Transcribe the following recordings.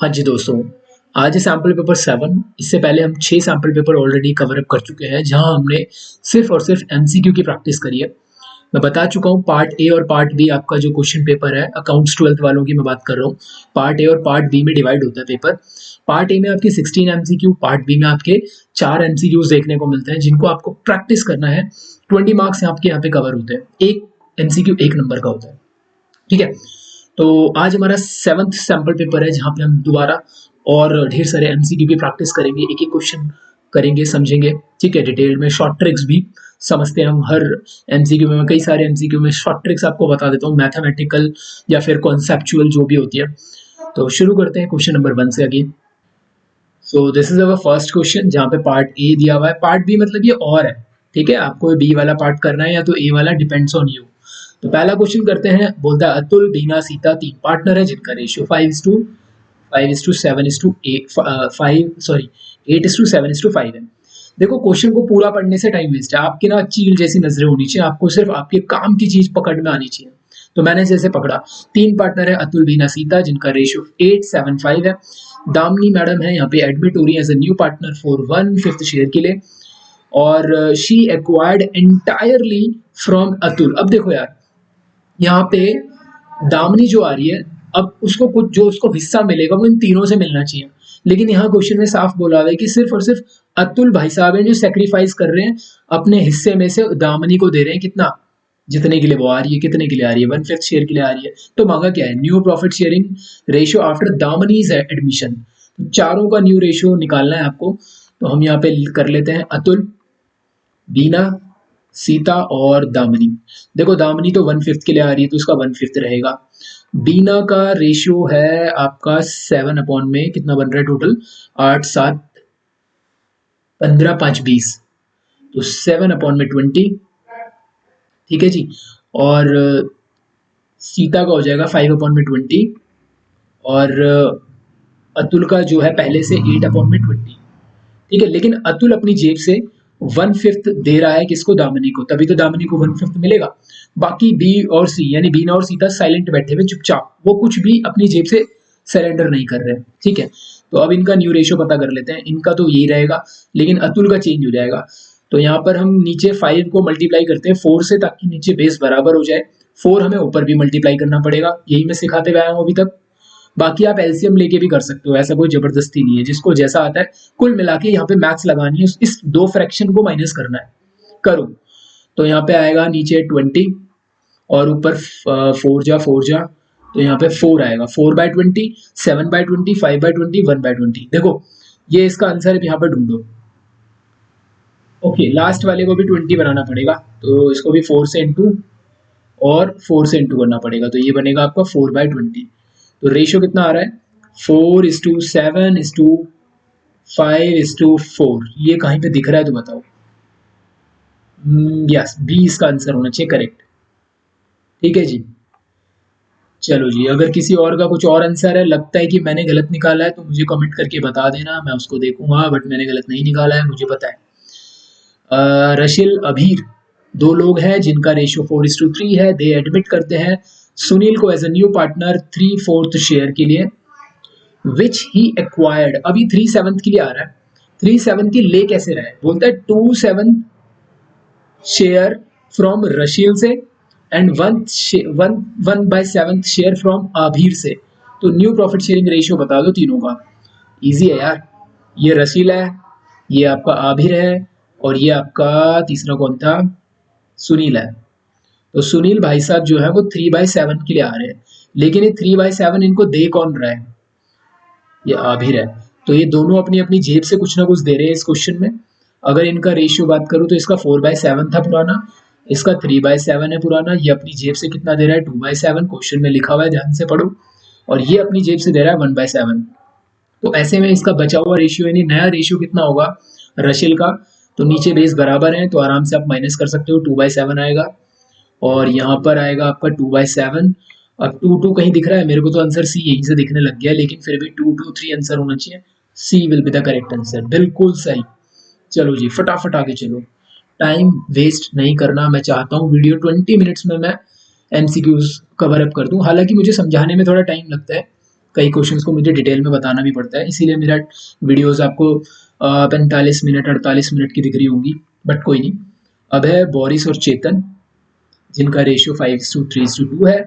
हाँ जी दोस्तों, आज है सैंपल पेपर 7। इससे पहले हम 6 sample paper already cover up कर चुके हैं, जहां हमने सिर्फ और सिर्फ एमसीक्यू की प्रैक्टिस करी है। मैं बता चुका हूँ पार्ट ए और पार्ट बी आपका जो क्वेश्चन पेपर है, अकाउंट्स 12th वालों की मैं बात कर रहा हूँ। पार्ट ए और पार्ट बी में डिवाइड होता है पेपर। पार्ट ए में आपके 16 एमसीक्यू, पार्ट बी में आपके 4 एमसीक्यूज देखने को मिलते हैं, जिनको आपको प्रैक्टिस करना है। 20 मार्क्स आपके यहाँ पे कवर होते हैं। एक एमसीक्यू 1 नंबर का होता है, ठीक है। तो आज हमारा 7th सैंपल पेपर है, जहाँ पे हम दोबारा और ढेर सारे एमसीक्यू की प्रैक्टिस करेंगे, एक एक क्वेश्चन करेंगे, समझेंगे, ठीक है। डिटेल में शॉर्ट ट्रिक्स भी समझते हैं हम हर एमसीक्यू में। मैं कई सारे एमसीक्यू में शॉर्ट ट्रिक्स आपको बता देता हूँ, मैथमेटिकल या फिर कॉन्सेप्चुअल जो भी होती है। तो शुरू करते हैं क्वेश्चन नंबर 1 से again. So this is our first question, जहाँ पे पार्ट ए दिया हुआ है, पार्ट बी मतलब ये और है, ठीक है। आपको बी वाला पार्ट करना है या तो ए वाला, डिपेंड्स ऑन यू। तो पहला क्वेश्चन करते हैं। बोलता है अतुल, बीना, सीता 3 पार्टनर है, जिनका रेशियो 8:7:5 है। देखो, क्वेश्चन को पूरा पढ़ने से टाइम वेस्ट है। आपके ना चील जैसी नजरें होनी चाहिए, आपको सिर्फ आपके काम की चीज पकड़ में आनी चाहिए। तो मैंने जैसे पकड़ा, 3 पार्टनर है, अतुल, बीना, सीता, जिनका रेशियो 8:7:5 है। दामिनी मैडम है यहाँ पे, एडमिट हो रही है as a new partner for 1/5 share के लिए, और she acquired entirely from Atul. अब देखो यार, यहाँ पे दामिनी जो आ रही है, अब उसको कुछ जो उसको हिस्सा मिलेगा वो इन तीनों से मिलना चाहिए, लेकिन यहाँ क्वेश्चन में साफ बोला हुआ है कि सिर्फ और सिर्फ अतुल भाई साहब हैं जो सेक्रीफाइस कर रहे हैं, अपने हिस्से में से दामिनी को दे रहे हैं। कितना? जितने के लिए वो आ रही है। कितने के लिए आ रही है? 1/5 शेयर के लिए आ रही है। तो मांगा क्या है? New profit sharing ratio after Damini's admission. तो चारों का न्यू रेशियो निकालना है आपको। तो हम यहाँ पे कर लेते हैं अतुल, बीना, सीता और दामिनी। देखो, दामिनी तो 1/5 के लिए आ रही है, तो उसका 1/5 रहेगा। बीना का रेशियो है आपका 7 अपॉन में कितना बन रहा है टोटल? 8, 7, 15, 5, 20। तो 7 अपॉन में 20, ठीक है जी। और सीता का हो जाएगा 5 अपॉन में 20, और अतुल का जो है पहले से 8 अपॉन में 20, ठीक है। लेकिन अतुल अपनी जेब से 1/5 दे रहा है किसको? दामिनी को, तभी तो दामिनी को 1/5 मिलेगा। बाकी बी और सी यानी बीना और सीता साइलेंट बैठे हुए, चुपचाप, वो कुछ भी अपनी जेब से सरेंडर नहीं कर रहे, ठीक है। तो अब इनका न्यू रेशियो पता कर लेते हैं। इनका तो यही रहेगा, लेकिन अतुल का चेंज हो जाएगा। तो यहाँ पर हम नीचे 5 को मल्टीप्लाई करते हैं 4 से, ताकि नीचे बेस बराबर हो जाए। 4 हमें ऊपर भी मल्टीप्लाई करना पड़ेगा, यही मैं सिखाते हुए आया हूँ अभी तक। बाकी आप एलसीएम लेके भी कर सकते हो, ऐसा कोई जबरदस्ती नहीं है, जिसको जैसा आता है। कुल मिला के यहाँ पे मैथ्स लगानी है, इस 2 फ्रैक्शन को माइनस करना है। करो। तो यहाँ पे आएगा नीचे 20, और ऊपर 4 जा 4 जा, तो यहाँ पे 4 आएगा। 4/20, 7/20, 5/20, 1/20। देखो, ये इसका आंसर है, यहाँ पे ढूंढो। ओके, लास्ट वाले को भी 20 बनाना पड़ेगा, तो इसको भी 4 से इंटू और 4 से इंटू करना पड़ेगा, तो ये बनेगा आपका 4/20। तो रेशियो कितना आ रहा है? 4:7:5:4। ये कहीं पे दिख रहा है तो बताओ। यस, बी इसका आंसर होना चाहिए, करेक्ट, ठीक है जी। चलो जी, अगर किसी और का कुछ और आंसर है, लगता है कि मैंने गलत निकाला है, तो मुझे कमेंट करके बता देना, मैं उसको देखूंगा, बट मैंने गलत नहीं निकाला है, मुझे पता है। रशिल, अभीर, 2 लोग हैं जिनका रेशियो 4:3 है। दे एडमिट करते हैं सुनील को as a new partner 3/4 share के लिए, विच ही एक्वायर्ड। अभी 3/7 के लिए आ रहा है, 3/7 की ले कैसे रहा है? बोलता है 2/7 शेयर फ्रॉम रशील से, एंड 1/7 शेयर फ्रॉम आभीर से। तो न्यू प्रॉफिट शेयरिंग रेशियो बता दो तीनों का। इजी है यार, ये रशील है, ये आपका आभीर है, और ये आपका तीसरा कौन था? सुनील है। तो सुनील भाई साहब जो है वो 3/7 के लिए आ रहे हैं, लेकिन ये 3/7 इनको दे कौन रहा है? ये आभीर है। तो ये दोनों अपनी अपनी जेब से कुछ ना कुछ दे रहे हैं इस क्वेश्चन में। अगर इनका रेशियो बात करूं तो इसका 4/7 था पुराना, इसका 3/7 है पुराना। ये अपनी जेब से कितना दे रहा है? 2/7, क्वेश्चन में लिखा हुआ है, ध्यान से पढ़ो। और ये अपनी जेब से दे रहा है 1/7। तो ऐसे में इसका बचा हुआ रेशियो यानी नया रेशियो कितना होगा रशिल का? तो नीचे बेस बराबर है, तो आराम से आप माइनस कर सकते हो, 2/7 आएगा, और यहाँ पर आएगा आपका 2/7। अब 2 कहीं दिख रहा है मेरे को? तो आंसर सी यहीं से दिखने लग गया, लेकिन फिर भी 2 2 3 आंसर होना चाहिए। C will be the correct answer, बिल्कुल सही। चलो जी, फटाफट आगे चलो, टाइम वेस्ट नहीं करना। मैं चाहता हूँ वीडियो 20 मिनट्स में मैं एमसीक्यूज कवर अप कर दूं। हालांकि मुझे समझाने में थोड़ा टाइम लगता है, कई क्वेश्चंस को मुझे डिटेल में बताना भी पड़ता है, इसीलिए मेरा वीडियोस आपको 45 मिनट 48 मिनट की दिख रही होंगी, बट कोई नहीं। अब है बोरिस और चेतन, जिनका रेशियो 5:3:2 है।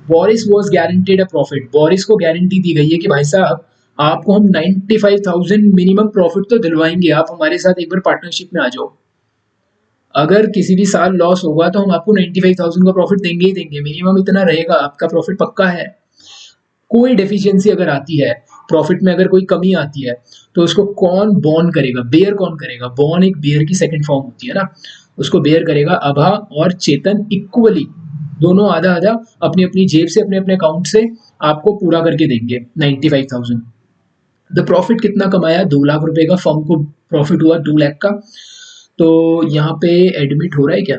Boris was guaranteed a profit, Boris को गारंटी दी गई है कि भाई साहब आपको हम 95,000 मिनिमम प्रॉफिट तो दिलवाएंगे, आप हमारे साथ एक बार पार्टनरशिप में आ जाओ। अगर किसी भी साल लॉस होगा तो हम आपको 95,000 का प्रॉफिट देंगे ही देंगे, मिनिमम इतना रहेगा, आपका प्रॉफिट पक्का है। कोई डेफिशिएंसी अगर आती है, प्रॉफिट में अगर कोई कमी आती है, तो उसको कौन बॉर्न करेगा, बेयर कौन करेगा? बॉर्न एक बेयर की सेकंड फॉर्म होती है ना, उसको बेयर करेगा अभा और चेतन इक्वली, दोनों आधा आधा अपनी अपनी जेब से, अपने अपने अकाउंट से आपको पूरा करके देंगे 95,000। द प्रॉफिट कितना कमाया? 2 लाख रुपए का, फर्म को प्रॉफिट हुआ 2 लाख का। तो यहाँ पे एडमिट हो रहा है क्या?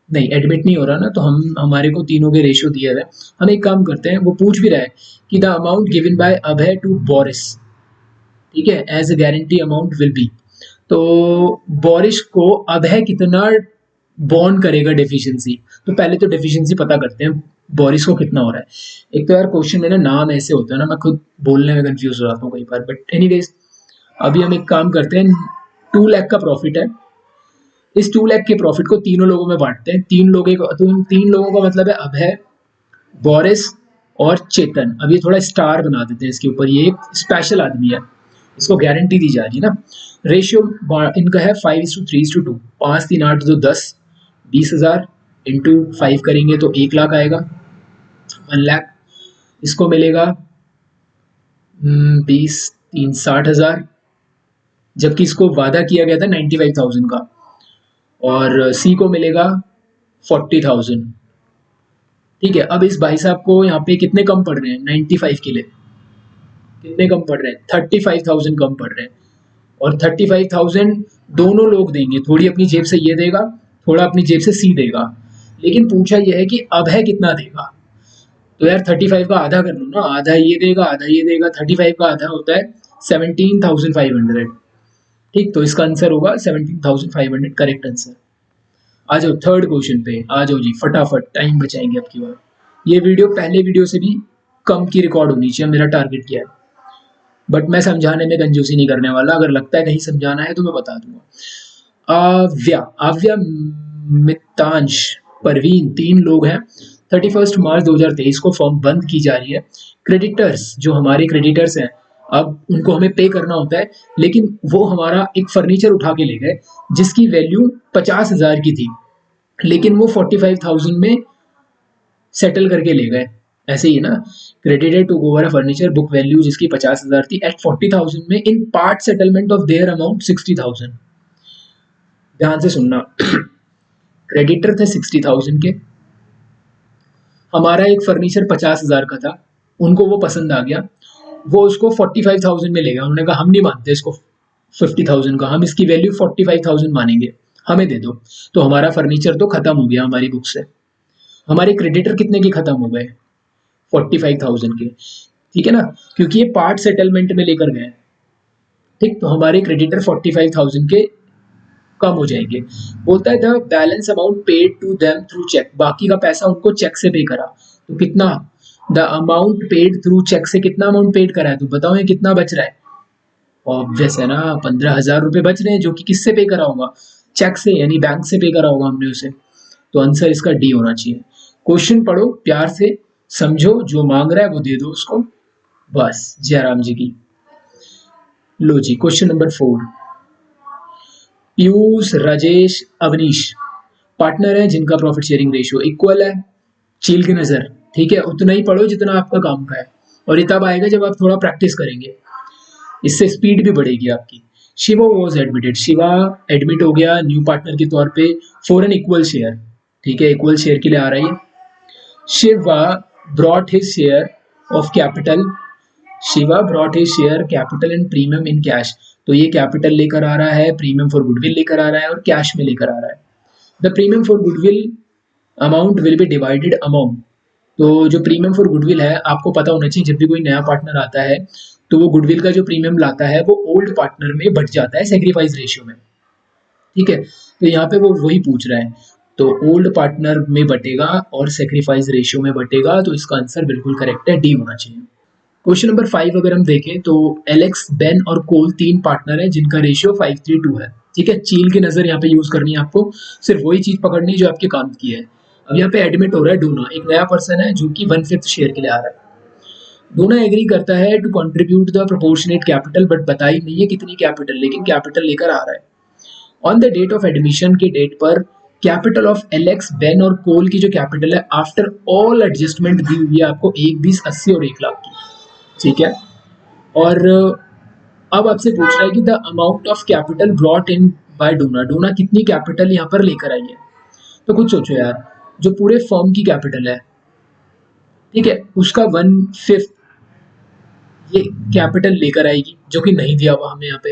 नहीं, एडमिट नहीं हो रहा ना, तो हम हमारे को तीनों के रेशियो दिया है। हम एक काम करते हैं, वो पूछ भी रहा है कि the amount given by Abhay to Boris, ठीक है, as a guarantee amount will be. तो बोरिस को अभय कितना बॉन्ड करेगा डेफिशिएंसी, तो पहले तो डेफिशिएंसी पता करते हैं बोरिस को कितना हो रहा है। एक तो यार क्वेश्चन में ना नाम ऐसे होता है ना, मैं खुद बोलने में कंफ्यूज हो जाता हूँ कई बार, बट एनीवेज अभी हम एक काम करते हैं, 2 लाख का प्रॉफिट है, इस 2 लाख के प्रॉफिट को तीनों लोगों में बांटते हैं। तीन लोगों का मतलब है अभय, बोरिस और चेतन। अब ये थोड़ा स्टार बना देते हैं इसके ऊपर, ये एक स्पेशल आदमी है, इसको गारंटी दी जा रही है ना। रेशियो इनका है 5:3:2, 5 3 8 2 10, 20,000 इंटू 5 करेंगे तो 1 लाख आएगा, 1 लाख। इसको मिलेगा 20 3 60,000, जबकि इसको वादा किया गया था 95,000 का, और सी को मिलेगा 40,000। ठीक है, अब इस भाई साहब को यहाँ पे कितने कम पड़ रहे हैं 95 के लिए? कितने कम पड़ रहे हैं? 35,000 कम पड़ रहे हैं, और 35,000 दोनों लोग देंगे, थोड़ी अपनी जेब से ये देगा, थोड़ा अपनी जेब से सी देगा। लेकिन पूछा यह है कि अभय कितना देगा, तो यार 35 का आधा कर लो ना, आधा ये देगा आधा ये देगा, 35 का आधा होता है 17,500। ठीक, तो इसका आंसर होगा 17,500, करेक्ट आंसर। आ जाओ थर्ड क्वेश्चन पे, आ जाओ जी फटाफट, टाइम बचाएंगे आपकी बार। ये वीडियो पहले वीडियो से भी कम की रिकॉर्ड होनी चाहिए, मेरा टारगेट किया है, बट मैं समझाने में कंजूसी नहीं करने वाला, अगर लगता है कहीं समझाना है तो मैं बता दूंगा। आव्या, मितांश, परवीन, 3 लोग हैं। 31 मार्च 2023 को फॉर्म बंद की जा रही है। क्रेडिटर्स, जो हमारे क्रेडिटर्स हैं, अब उनको हमें पे करना होता है, लेकिन वो हमारा एक फर्नीचर उठा के ले गए जिसकी वैल्यू 50,000 की थी, लेकिन वो 45,000 में सेटल करके ले गए। ऐसे ही है ना, credited to over a furniture book value जिसकी 50,000 थी एट 40,000 में in part settlement of their amount 60,000। ध्यान से सुनना, क्रेडिटर थे 60,000 के, हमारा एक फर्नीचर 50,000 का था, उनको वो पसंद आ गया, वो उसको 45,000 में ले गया। उन्होंने कहा हम नहीं मानते इसको 50,000 का, हम इसकी वैल्यू 45,000 मानेंगे, हमें दे दो। तो हमारा फर्नीचर तो खत्म हो गया हमारी बुक से। हमारे क्रेडिटर कितने के खत्म हो गए? 45,000 के, ठीक है ना, क्योंकि ये पार्ट सेटलमेंट में लेकर गए। ठीक, तो हमारे क्रेडिटर 45,000 के कम हो जाएंगे। बोलता है the balance amount paid to them through cheque, बाकी का पैसा उनको चेक से पे करा। तो कितना? The amount paid through cheque से कितना अमाउंट पेड करा है, तो बताओ ये कितना बच रहा है? ऑब्वियस है ना, 15,000 रुपए बच रहे हैं, जो कि किससे पे करा होगा? चेक से, यानी बैंक से पे करा होगा हमने उसे। तो आंसर इसका डी होना चाहिए। क्वेश्चन पढ़ो प्यार से, समझो, जो मांग रहा है वो दे दो उसको, बस। जयराम जी की। लो जी, question number 4। Piyush, Rajesh, Avnish partner है जिनका प्रॉफिट शेयरिंग रेशियो इक्वल है। चील की नजर, ठीक है, उतना ही पढ़ो जितना आपका काम का है, और ये तब आएगा जब आप थोड़ा प्रैक्टिस करेंगे, इससे स्पीड भी बढ़ेगी आपकी। Shiva was admitted, Shiva admit हो गया न्यू पार्टनर के तौर पे फॉर एन इक्वल शेयर, ठीक है, इक्वल शेयर के लिए आ रही है। Shiva brought his share of capital, Shiva brought his share capital and premium in cash, तो ये कैपिटल लेकर आ रहा है, प्रीमियम फॉर गुडविल लेकर आ रहा है, और कैश में लेकर आ रहा है। The premium for goodwill amount will B divided amount, तो जो प्रीमियम फॉर गुडविल है, आपको पता होना चाहिए, जब भी कोई नया पार्टनर आता है तो वो गुडविल का जो प्रीमियम लाता है वो ओल्ड पार्टनर में बढ़ जाता है सेक्रीफाइस रेशियो में, ठीक है। तो यहाँ पे वो वही पूछ रहा है, तो ओल्ड पार्टनर में बटेगा और सेक्रीफाइस रेशियो में बटेगा, तो इसका आंसर बिल्कुल करेक्ट है, डी होना चाहिए। क्वेश्चन नंबर 5 अगर हम देखें तो एलेक्स, बेन और कोल 3 पार्टनर है जिनका रेशियो 5:3 है। ठीक है, चील की नजर यहाँ पे यूज करनी है आपको, सिर्फ वही चीज पकड़नी है जो आपके काम की है। अब यहाँ पे एडमिट हो रहा है डोना, एक नया पर्सन है जो कि 1/5 शेयर के लिए आ रहा है। डोना एग्री करता है to contribute the proportionate capital, but बताई नहीं है कितनी कैपिटल, लेकिन कैपिटल लेकर आ रहा है। On the date of admission के डेट पर कैपिटल ऑफ एलेक्स, बेन और कोल की जो कैपिटल है आफ्टर ऑल एडजस्टमेंट दी हुई है आपको 1, 20, 80 और 1 लाख की। ठीक है, और अब आपसे पूछ रहा है कि the amount of capital brought in by Dona, Dona कितनी कैपिटल यहाँ पर लेकर आई है। तो कुछ सोचो यार, जो पूरे फर्म की कैपिटल है, ठीक है, उसका 1/5 ये कैपिटल लेकर आएगी, जो कि नहीं दिया हुआ हमें यहाँ पे,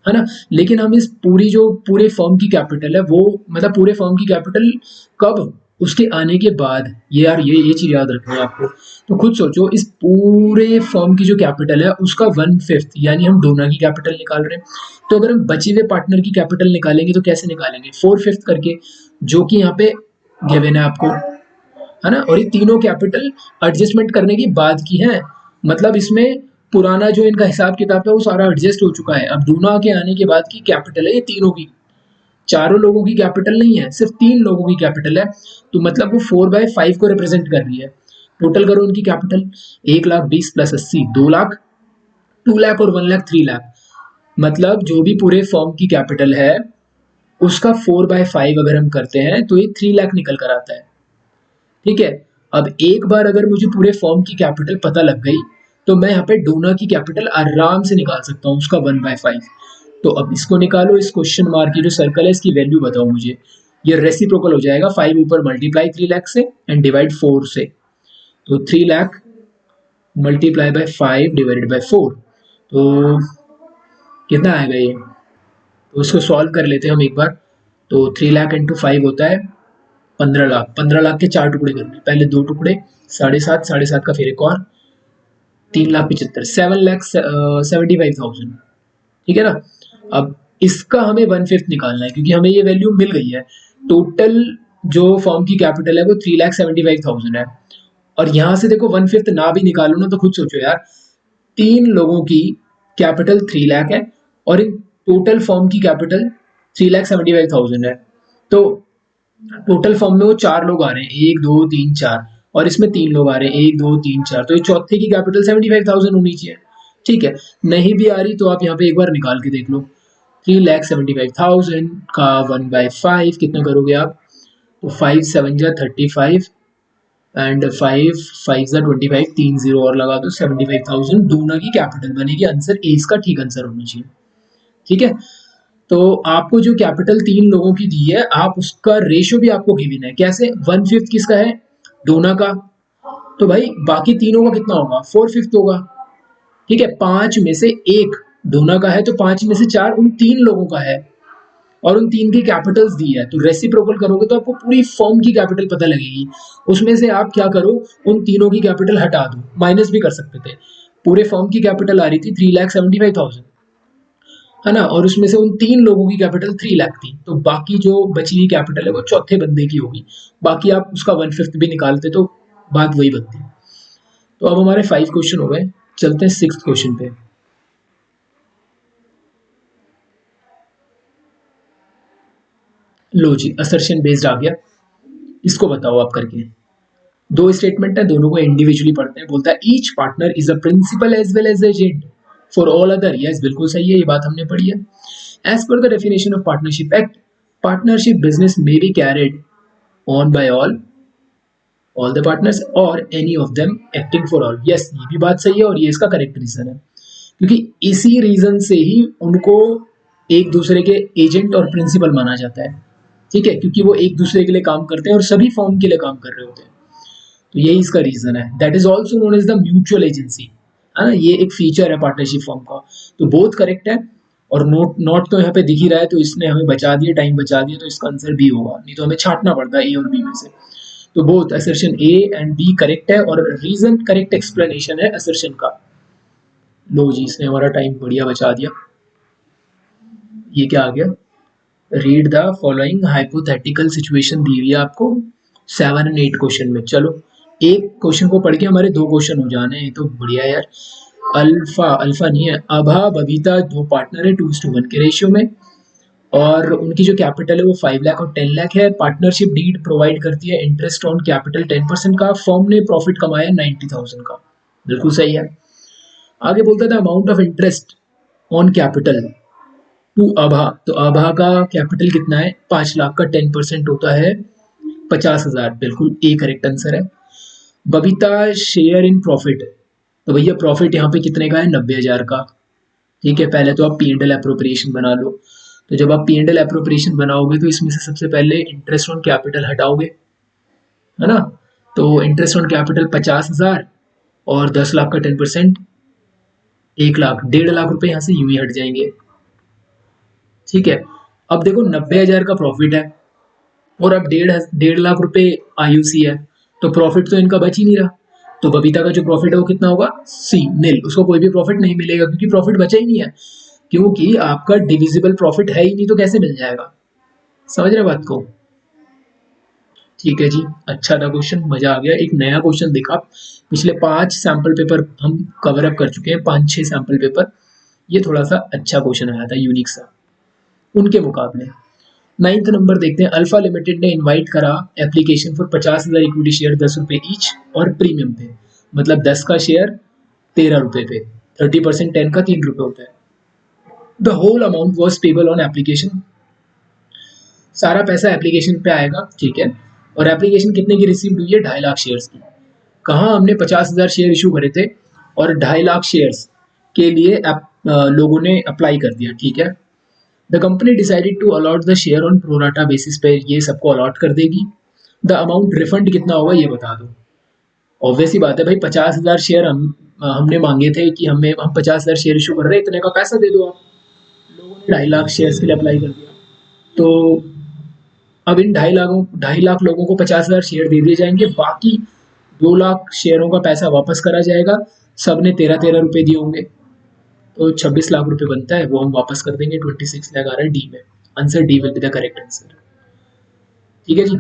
है ना। लेकिन हम इस पूरी जो पूरे फर्म की कैपिटल है वो, मतलब पूरे फर्म की कैपिटल कब, उसके आने के बाद, ये यार ये चीज याद रखना है आपको। तो खुद सोचो, इस पूरे फर्म की जो कैपिटल है उसका 1/5 यानी हम डोना की कैपिटल निकाल रहे हैं। तो अगर हम बचे हुए पार्टनर की कैपिटल निकालेंगे तो कैसे निकालेंगे, 4/5 करके, जो कि यहाँ पे गिवन है आपको, है ना। और ये तीनों कैपिटल एडजस्टमेंट करने की बाद की है, मतलब इसमें पुराना जो इनका हिसाब किताब है वो सारा एडजस्ट हो चुका है। अब डूना के आने के बाद की कैपिटल है ये तीनों की, चारों लोगों की कैपिटल नहीं है, सिर्फ 3 लोगों की कैपिटल है। तो मतलब वो 4/5 को रिप्रेजेंट कर रही है। टोटल करो उनकी कैपिटल, 1,20,000 प्लस 80 2 लाख, 2 लाख और 1 लाख 3 लाख, मतलब जो भी पूरे फॉर्म की कैपिटल है उसका 4/5 अगर हम करते हैं तो ये 3 लाख निकल कर आता है। ठीक है, अब एक बार अगर मुझे पूरे फॉर्म की कैपिटल पता लग गई तो मैं यहाँ पे डोना की कैपिटल आराम से निकाल सकता हूँ, उसका 1/5। तो अब इसको निकालो, इस क्वेश्चन मार्क की जो सर्कल है इसकी वैल्यू बताओ मुझे। ये रेसिप्रोकल हो जाएगा, 5 ऊपर मल्टीप्लाई 3 लाख से एंड डिवाइड 4 से, तो 3 lakh multiply by 5 divided by 4, तो कितना आएगा ये। तो इसको सॉल्व कर लेते हैं हम एक बार। तो 3 लाख इंटू 5 होता है 15 लाख। 15 लाख के 4 टुकड़े करने, पहले 2 टुकड़े, 7.5, 7.5 का फिर एक और, 3,75,000, 7,75,000। ठीक है ना। अब इसका हमें 1/5 निकालना है क्योंकि हमें ये वैल्यू मिल गई है। टोटल जो फॉर्म की कैपिटल है वो 3,75,000 है, और यहां से देखो 1/5 ना भी निकालो ना तो खुद सोचो यार, 3 लोगों की कैपिटल 3 लाख है और इन टोटल फॉर्म की कैपिटल 3,75,000 है। तो टोटल फॉर्म में वो 4 लोग आ रहे हैं, 1, 2, 3, 4, और इसमें 3 लोग आ रहे हैं, 1, 2, 3, 4, तो ये चौथे की कैपिटल 75,000 होनी चाहिए। ठीक है, नहीं भी आ रही तो आप यहाँ पे एक बार निकाल के देख लो। 3,75,000 का 1/5 कितना करोगे आप, तो 5 7 जा 35 एंड 5 5 जा 25, 3 0 और लगा दो, 75,000 डोना की कैपिटल बनेगी। आंसर ए इसका ठीक आंसर होना चाहिए। ठीक है, तो आपको जो कैपिटल 3 लोगों की दी है, आप उसका रेशियो भी आपको गिवन है। कैसे, 1/5 किसका है, डोना का, तो भाई बाकी तीनों का कितना होगा, 4/5 होगा। ठीक है, 5 में से 1 डोना का है, तो 5 में से 4 उन 3 लोगों का है, और उन 3 की कैपिटल्स दी है। तो रेसिप्रोकल करोगे तो आपको पूरी फॉर्म की कैपिटल पता लगेगी। उसमें से आप क्या करो, उन तीनों की कैपिटल हटा दो, माइनस भी कर सकते थे। पूरे फॉर्म की कैपिटल आ रही थी 3,75,000, है ना, और उसमें से उन 3 लोगों की कैपिटल 3 लाख थी, तो बाकी जो बची हुई कैपिटल है वो चौथे बंदे की होगी। बाकी आप उसका 1/5 भी निकालते तो बात वही बनती। तो अब हमारे 5 क्वेश्चन हो गए, चलते हैं 6th क्वेश्चन पे। लो जी, असर्शन बेस्ड आ गया, इसको बताओ आप करके। 2 स्टेटमेंट है, दोनों को इंडिविजुअली पढ़ते हैं। बोलता है each partner is a principal as well as agent for all other. Yes, बिल्कुल सही है, ये बात हमने पढ़ी है। As per the definition of partnership act, partnership business में be carried on by all the partners और any of them acting for all. Yes, ये भी बात सही है और ये इसका करेक्ट रीजन है, क्योंकि इसी रीजन से ही उनको एक दूसरे के एजेंट और प्रिंसिपल माना जाता है। ठीक है, क्योंकि वो एक दूसरे के लिए काम करते हैं और सभी फॉर्म के लिए काम कर रहे होते हैं। तो यही इसका रीजन है। That is also known as the mutual agency, है ना, ये एक फीचर है पार्टनरशिप फॉर्म का। तो बोथ करेक्ट है, और नोट नोट तो यहाँ पे दिख ही रहा है, तो इसने हमें बचा दिया, टाइम बचा दिया, तो इसका आंसर बी होगा, नहीं तो हमें छांटना पड़ता है ए और बी में से। तो both assertion A and B correct है, और रीजन करेक्ट एक्सप्लेनेशन है असर्शन का। लो जी, इसने हमारा टाइम बढ़िया बचा दिया। ये क्या आ गया, read the following hypothetical situation दी हुई है आपको 7 और 8 क्वेश्चन में। चलो एक क्वेश्चन को पढ़ के हमारे 2 क्वेश्चन हो जाने हैं, तो बढ़िया यार। अल्फा अल्फा नहीं है, अभा बबीता 2 पार्टनर है 2:1 के रेशियो में, और उनकी जो कैपिटल है वो 5 लाख और 10 लाख है। पार्टनरशिप डीड प्रोवाइड करती है इंटरेस्ट ऑन कैपिटल 10% का। फर्म ने प्रॉफिट कमाया 90,000 का, बिल्कुल सही है। आगे बोलता था amount of interest on capital to Abha, तो आभा का कैपिटल कितना है 5 लाख का 10% होता है 50,000, बिल्कुल ए करेक्ट आंसर है। बबीता शेयर इन प्रॉफिट, तो भैया प्रॉफिट यहाँ पे कितने का है 90,000 का। ठीक है, पहले तो आप पी एंड एल अप्रोप्रिएशन बना लो। तो जब आप पी एंड एल अप्रोप्रिएशन बनाओगे तो इसमें से सबसे पहले इंटरेस्ट ऑन कैपिटल हटाओगे, है ना। तो इंटरेस्ट ऑन कैपिटल 50,000 और 10 लाख का 10% 1 लाख, 1.5 लाख रुपए यहाँ से यूं ही हट जाएंगे। ठीक है, अब देखो 90,000 का प्रॉफिट है और अब 1.5 लाख रुपए आईयूसी है, तो प्रॉफिट तो इनका बच ही नहीं रहा। तो बबीता का जो प्रॉफिट है वो कितना होगा सी नील, उसको कोई भी प्रॉफिट नहीं मिलेगा क्योंकि प्रॉफिट बचा ही नहीं है, क्योंकि आपका डिविजिबल प्रॉफिट है ही नहीं, तो कैसे मिल जाएगा। समझ रहे बात को। ठीक है जी, अच्छा था क्वेश्चन, मजा आ गया। एक नया क्वेश्चन देखा, पिछले 5 सैंपल पेपर हम कवर अप कर चुके हैं, 5-6 सैंपल पेपर। ये थोड़ा सा अच्छा क्वेश्चन आया था, यूनिक सा उनके मुकाबले। 9th नंबर देखते हैं। अल्फा लिमिटेड ने इनवाइट करा एप्लीकेशन फॉर 50,000 इक्विटी शेयर 10 रुपए ईच और प्रीमियम पे, मतलब 10 का शेयर 13 रुपए पे, 30% 10 का 3 रुपए होता है। The whole amount was payable on application, सारा पैसा एप्लीकेशन पे आएगा, ठीक है। और एप्लीकेशन कितने की रिसीव हुई है 2.5 लाख शेयर्स की। कहाँ हमने 50,000 शेयर इशू करे थे और 2.5 लाख शेयर्स के लिए लोगों ने अप्लाई कर दिया, ठीक है। The company decided to allot the share on pro rata basis पे, ये सबको अलॉट कर देगी। द अमाउंट रिफंड कितना होगा ये बता दो। ऑब्वियस ही बात है भाई, 50,000 शेयर हमने मांगे थे कि हम 50,000 शेयर इशू कर रहे हैं, इतने का पैसा दे दो आप। लोगों ने 2.5 लाख शेयर्स के लिए अप्लाई कर दिया, तो अब इन 2.5 लाख लोगों को 50,000 शेयर दे दिए जाएंगे, बाकी 2 लाख शेयरों का पैसा वापस करा जाएगा। सब ने 13-13 रुपए दिए होंगे, तो 26 लाख रुपए बनता है, वो हम वापस कर देंगे। 26 लाख आ रहा है डी में, answer D will be the correct answer. ठीक है जी,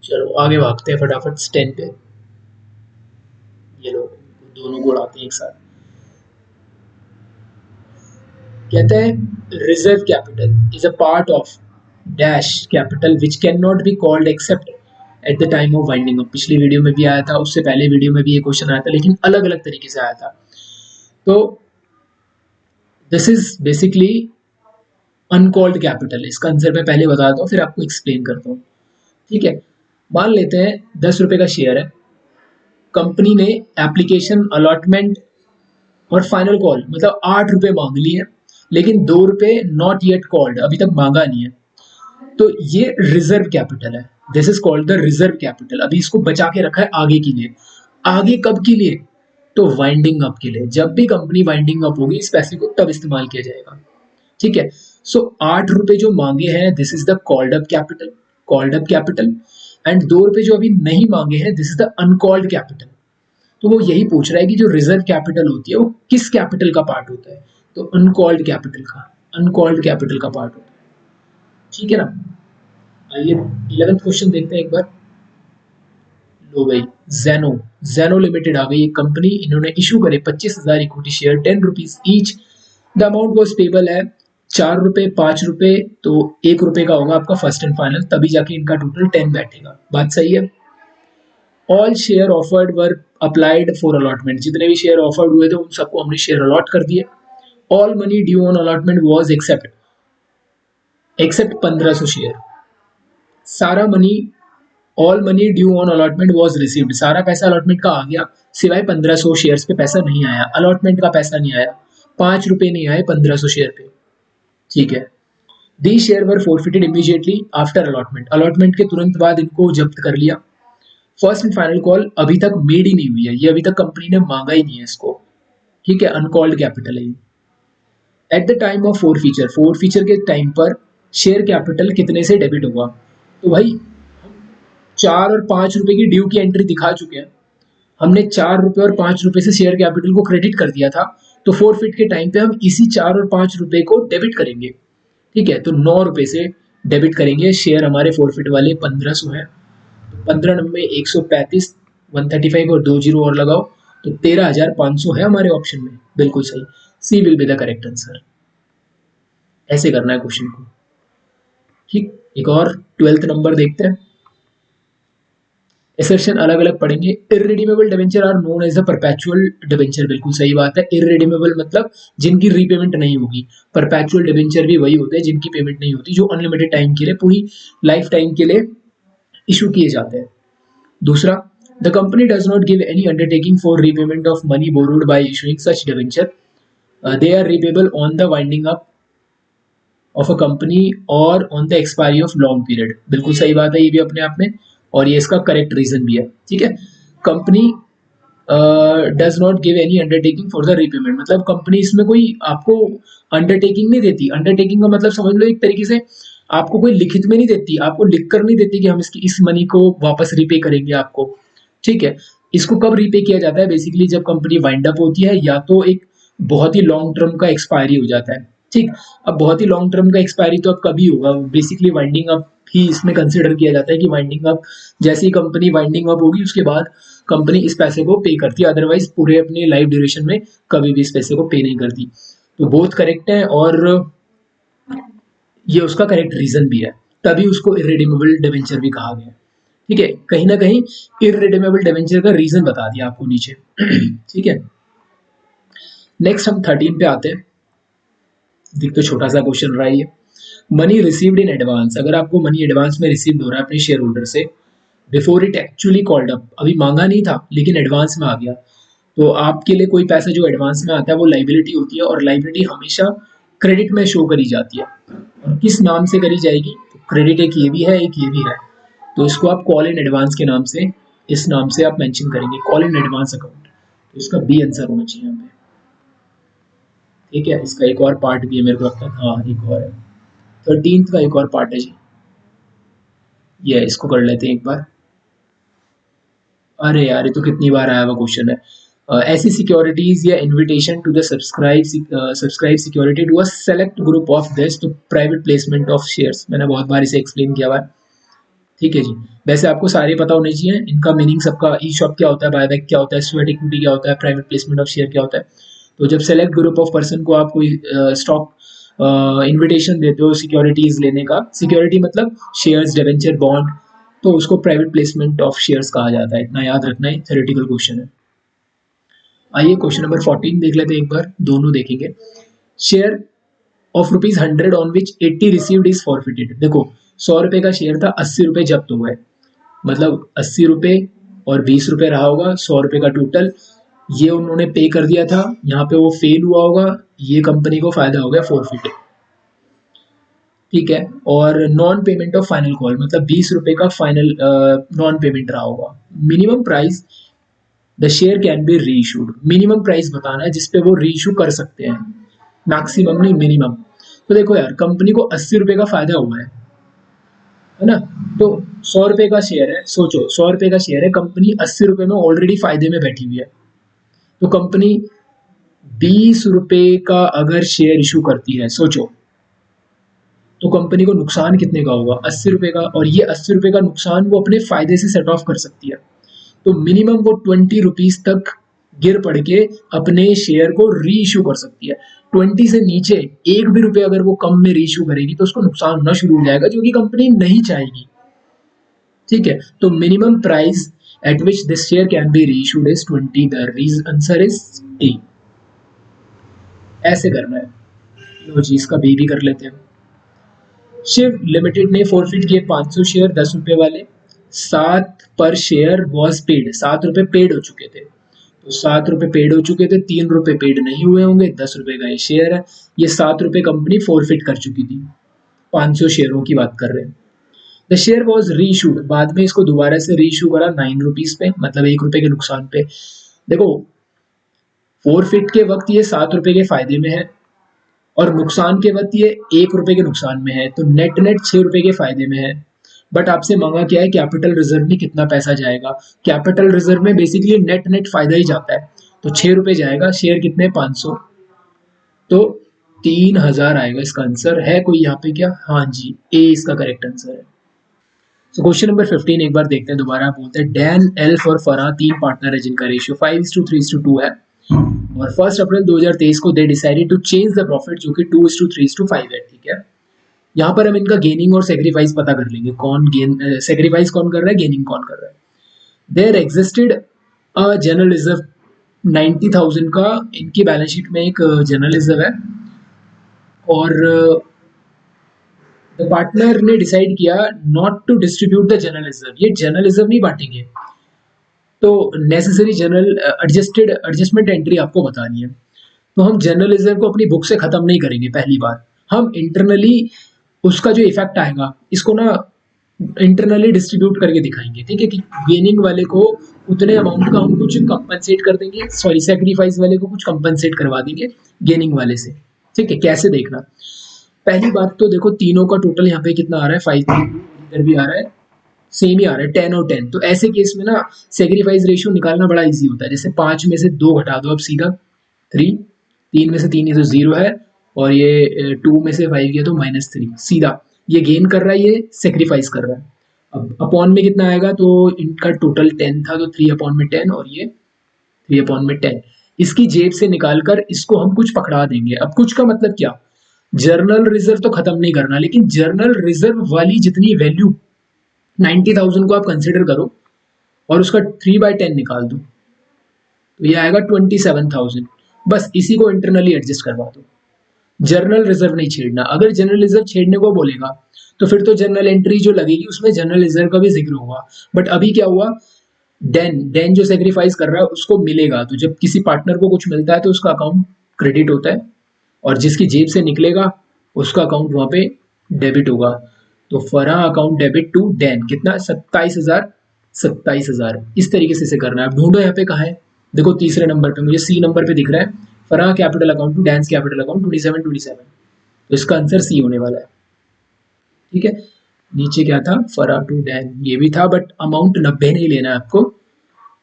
चलो आगे भागते हैं फटाफट 10 पे। ये लोग दोनों को उड़ाते हैं एक साथ। कहते हैं reserve capital is a part of dash capital which can not be called excerpt at the time of winding up. पिछली वीडियो में भी आया था, उससे पहले वीडियो में भी ये क्वेश्चन आया था, लेकिन अलग अलग तरीके से आया था। तो this is basically uncalled capital, इसका आंसर मैं पहले बता दूं फिर आपको एक्सप्लेन करता हूँ। ठीक है, मान लेते हैं 10 रुपए का शेयर है, कंपनी ने एप्लीकेशन अलॉटमेंट और फाइनल कॉल मतलब 8 रुपए मांग लिए, लेकिन 2 रुपए नॉट येट कॉल्ड, अभी तक मांगा नहीं है, तो ये रिजर्व कैपिटल है। This is called the reserve capital. अभी इसको बचा के रखा है आगे के लिए। आगे कब के लिए, तो वाइंडिंग अप के लिए। जब भी कंपनी वाइंडिंग अप होगी इस पैसे को तब इस्तेमाल किया जाएगा। ठीक है, सो 8 रुपए जो मांगे हैं this is the called up capital, called up capital. And 2 रुपए जो अभी नहीं मांगे हैं this is the uncalled capital. तो वो यही पूछ रहा है कि जो रिजर्व कैपिटल होती है वो किस कैपिटल का पार्ट होता है, तो अनकॉल्ड कैपिटल का, अनकॉल्ड कैपिटल का पार्ट होता है। ठीक है ना। आइए 11th क्वेश्चन देखते हैं एक बार। लो भाई, जेनो लिमिटेड आ गई एक कंपनी, इन्होंने इशू करे 25,000 equity share 10 rupees each. The amount was payable है 4 रुपए 5 रुपए, तो 1 रुपए का होगा आपका फर्स्ट एंड फाइनल, तभी जाके इनका टोटल 10 बैठेगा। बात सही है। All share offered were applied for allotment, जितने भी शेयर ऑफर्ड हुए थे उन सबको हमने शेयर अलॉट कर दिए। All money due on allotment was except 1500 share. सारा money, all money due on allotment was received, सारा पैसा अलॉटमेंट का आ गया, सिवाय 1500 शेयर्स पे पैसा नहीं आया, अलॉटमेंट का पैसा नहीं आया, 5 रुपए नहीं आए 1500 शेयर पे। ठीक है, the share were forfeited immediately after allotment, allotment के तुरंत बाद इनको जब्त कर लिया। फर्स्ट एंड फाइनल कॉल अभी तक मेड ही नहीं हुई है, ये अभी तक कंपनी ने मांगा ही नहीं है इसको। ठीक है, अनकॉल्ड कैपिटल है ये। At the time of four feature के टाइम पर शेयर कैपिटल कितने से डेबिट हुआ, तो भाई 4 और 5 रुपए की ड्यू की एंट्री दिखा चुके हैं, हमने 4 रुपए और 5 रुपए से शेयर कैपिटल को क्रेडिट कर दिया था, तो फोरफिट के टाइम पे हम इसी 4 और 5 रुपए को डेबिट करेंगे। ठीक है, तो 9 रुपए से डेबिट करेंगे। शेयर हमारे फॉरफिट वाले 1500 है, तो 15 9 135, 135 और 2 जीरो और लगाओ तो 13,500 है हमारे ऑप्शन में। बिल्कुल सही, C will be the correct answer. ऐसे करना है क्वेश्चन को। ठीक, एक और 12th नंबर देखते हैं। एसर्शन अलग अलग पढ़ेंगे। Irredeemable debenture are known as a perpetual debenture, बिल्कुल सही बात है। इररिडीमेबल मतलब जिनकी रीपेमेंट नहीं होगी। परपेचुअल डिबेंचर भी वही होते हैं जिनकी पेमेंट नहीं होती, जो अनलिमिटेड टाइम के लिए, पूरी लाइफ टाइम के लिए इशू किए जाते हैं। दूसरा, the company does not give any undertaking for repayment of money borrowed by issuing such debenture, they are repayable on the winding up of a company और on the expiry of long period, बिल्कुल सही बात है ये भी अपने आप में, और ये इसका करेक्ट रीजन भी है। ठीक है, company does not give any undertaking for the repayment, मतलब कंपनी इसमें कोई आपको अंडरटेकिंग नहीं देती। अंडरटेकिंग का मतलब समझ लो एक तरीके से आपको कोई लिखित में नहीं देती, आपको लिख कर नहीं देती कि हम इसकी इस मनी को वापस रीपे करेंगे आपको। ठीक है, इसको कब रीपे किया जाता है, बेसिकली जब कंपनी वाइंड अप होती है या तो एक बहुत ही लॉन्ग टर्म का एक्सपायरी हो जाता है। ठीक, अब बहुत ही लॉन्ग टर्म का एक्सपायरी तो अब कभी होगा, बेसिकली वाइंडिंग अप ही इसमें कंसिडर किया जाता है कि वाइंडिंग अप, जैसे ही कंपनी वाइंडिंग अप होगी उसके बाद कंपनी इस पैसे को पे करती है, अदरवाइज पूरे अपने लाइफ ड्यूरेशन में कभी भी इस पैसे को पे नहीं करती। तो बोथ करेक्ट है और ये उसका करेक्ट रीजन भी है, तभी उसको इररिडीमेबल डिबेंचर भी कहा गया। ठीक है, कहीं ना कहीं इररिडीमेबल डिबेंचर का रीजन बता दिया आपको नीचे। ठीक है, नेक्स्ट हम 13 पे आते हैं। देख तो छोटा सा क्वेश्चन रहा है ये। मनी रिसीव्ड इन एडवांस, अगर आपको मनी एडवांस में रिसीव हो रहा है अपने शेयर होल्डर से, before it actually called up, अभी मांगा नहीं था लेकिन एडवांस में आ गया, तो आपके लिए कोई पैसा जो एडवांस में आता है वो लाइबिलिटी होती है, और लाइबिलिटी हमेशा क्रेडिट में शो करी जाती है। और किस नाम से करी जाएगी, तो क्रेडिट एक ये भी है एक ये भी है, तो इसको आप कॉल इन एडवांस के नाम से, इस नाम से आप मेंशन करेंगे, कॉल इन एडवांस अकाउंट। तो इसका बी आंसर होना चाहिए यहाँ पे। ठीक है, इसका एक और पार्ट भी है मेरे को लगता है, हाँ एक और है, 13th का एक और पार्ट है जी, ये इसको कर लेते हैं एक बार। अरे यार ये तो कितनी बार आया हुआ क्वेश्चन है। ऐसी सिक्योरिटीज या invitation to the subscribe security to a select group of this, तो प्राइवेट प्लेसमेंट ऑफ शेयर्स, मैंने बहुत बार इसे एक्सप्लेन किया हुआ है। ठीक है जी, वैसे आपको सारे पता होने चाहिए इनका मीनिंग सबका, ई शॉप क्या होता है, बायबैक क्या होता है, स्वेट इक्विटी क्या होता है, प्राइवेट प्लेसमेंट ऑफ शेयर क्या होता है। तो जब सेलेक्ट ग्रुप ऑफ पर्सन को आप कोई स्टॉक इन्विटेशन देते हो सिक्योरिटीज लेने का, सिक्योरिटी मतलब शेयर्स, डिबेंचर, बॉन्ड, तो उसको प्राइवेट प्लेसमेंट ऑफ शेयर्स कहा जाता है। इतना याद रखना है, थ्योरेटिकल क्वेश्चन है। आइए क्वेश्चन नंबर 14 देख लेते हैं एक बार, दोनों देखेंगे। Share of ₹100 on which 80 received is forfeited, देखो 100 रुपए का शेयर था, 80 रुपए जब्त हुए, मतलब 80 रुपए और 20 रुपए रहा होगा, 100 रुपए का टोटल, ये उन्होंने पे कर दिया था, यहाँ पे वो फेल हुआ होगा, ये कंपनी को फायदा हो गया, फॉरफिट। ठीक है, और non payment of final call, मतलब 20 रुपए का फाइनल नॉन पेमेंट रहा होगा। Minimum price the share can be री इशूड, मिनिमम प्राइस बताना है जिसपे वो री इशू कर सकते हैं, मैक्सिमम नहीं मिनिमम। तो देखो यार कंपनी को 80 रुपए का फायदा हुआ है ना, तो 100 रुपए का शेयर है, सोचो 100 रुपए का शेयर है, कंपनी 80 रुपए में ऑलरेडी फायदे में बैठी हुई है, तो कंपनी 20 रुपए का अगर शेयर इशू करती है, सोचो तो कंपनी को नुकसान कितने का होगा, 80 रुपए का, और ये 80 रुपए का नुकसान वो अपने फायदे से सेट ऑफ कर सकती है। तो मिनिमम वो 20 रुपीज तक गिर पड़ के अपने शेयर को री इशू कर सकती है। 20 से नीचे एक भी रुपए अगर वो कम में री इशू करेगी तो उसको नुकसान होना शुरू हो जाएगा, जो कि कंपनी नहीं चाहेगी। ठीक है, तो minimum price at which this share can be reissued is 20, the answer is D. ऐसे करना है। लो जी, इसका बी भी कर लेते हैं। शिव लिमिटेड ने फॉरफिट किए 500 शेयर 10 रुपए वाले, 7 पर शेयर वॉज पेड, 7 रुपए पेड हो चुके थे, तो 7 रुपए पेड हो चुके थे, 3 रुपए पेड नहीं हुए होंगे, 10 रुपए का ये शेयर है, ये 7 रुपए कंपनी फॉरफिट कर चुकी थी, 500 शेयरों की बात कर रहे हैं। द शेयर वॉज री इशूड, बाद में इसको दोबारा से री इशू करा 9 रुपीज पे, मतलब 1 रुपए के नुकसान पे। देखो फॉरफिट के वक्त ये 7 रुपए के फायदे में है, और नुकसान के वक्त ये 1 रुपए के नुकसान में है, तो नेट नेट 6 रुपए के फायदे में है। बट आपसे मांगा क्या है, कैपिटल रिजर्व में कितना पैसा जाएगा, कैपिटल रिजर्व में बेसिकली नेट नेट फायदा ही जाता है, तो 6 रुपए जाएगा, शेयर कितने 500, तो 3000 आएगा इसका आंसर। है कोई यहाँ पे क्या? हाँ जी, ए इसका करेक्ट आंसर है। सो क्वेश्चन नंबर 15 एक बार देखते हैं दोबारा। बोलते हैं डैन, एल्फ और फरहा तीन पार्टनर है जिनका रेशियो 5:3:2 है, और 1 अप्रैल 2023 को they decided to change the profit जो कि 2:3:5 है। ठीक है, यहाँ पर हम इनका गेनिंग और सेक्रीफाइस पता कर लेंगे, कौन गेन सेक्रीफाइस कौन कर रहा है, गेनिंग कौन कर रहा है। There existed a general reserve 90,000 का, इनकी बैलेंस शीट में एक जनरल रिजर्व है, और द पार्टनर ने डिसाइड किया not to distribute the general reserve, ये जनरल रिजर्व नहीं बांटेंगे, तो नेसेसरी जनरल एडजस्टमेंट एंट्री आपको बतानी है। तो हम जनरल रिजर्व को अपनी बुक से खत्म नहीं करेंगे, पहली बार हम इंटरनली उसका जो इफेक्ट आएगा इसको ना इंटरनली डिस्ट्रीब्यूट करके दिखाएंगे। ठीक है, कि गेनिंग वाले को उतने अमाउंट का हम कुछ कंपनसेट कर देंगे, सॉरी सैक्रिफाइस वाले को कुछ कंपनसेट करवा देंगे गेनिंग वाले से। ठीक है, कैसे देखना, पहली बात तो देखो तीनों का टोटल यहाँ पे कितना आ रहा है, 5, इधर भी आ रहा है, सेम ही आ रहा है 10 और 10। तो ऐसे केस में ना सेक्रीफाइस रेशियो निकालना बड़ा इजी होता है। जैसे 5 में से 2 घटा दो, अब सीधा 3, 3 में से 3 ये तो 0 है, और ये 2 में से 5 गया तो -3, सीधा ये गेन कर रहा है, ये सेक्रीफाइस कर रहा है। अब अपॉन में कितना आएगा, तो इनका टोटल 10 था, तो 3/10, और ये 3/10। इसकी जेब से निकालकर इसको हम कुछ पकड़ा देंगे। अब कुछ का मतलब क्या, जर्नल रिजर्व तो खत्म नहीं करना, लेकिन जर्नल रिजर्व वाली जितनी वैल्यू 90,000 को आप कंसिडर करो और उसका 3/10 निकाल दो, तो ये आएगा 27,000। बस इसी को इंटरनली एडजस्ट करवा दो, जर्नल रिजर्व नहीं छेड़ना। अगर जनरल रिजर्व छेड़ने को बोलेगा तो फिर तो जनरल एंट्री जो लगेगी उसमें जनरल रिजर्व का भी जिक्र होगा। बट अभी क्या हुआ, डेन डेन जो सेक्रीफाइस कर रहा है उसको मिलेगा, तो जब किसी पार्टनर को कुछ मिलता है तो उसका अकाउंट क्रेडिट होता है, और जिसकी जेब से निकलेगा उसका अकाउंट वहां पे डेबिट होगा। तो Farah account debit to Dan, कितना, 27,000, 27,000। इस तरीके से करना है। अब ढूंढो यहाँ पे कहाँ है, देखो तीसरे नंबर पे मुझे सी नंबर पे दिख रहा है, Farah capital account to Dan's capital account 2727, तो इसका आंसर सी होने वाला है। ठीक है, नीचे क्या था, फरहा टू डैन ये भी था, बट अमाउंट 90 नहीं लेना है आपको,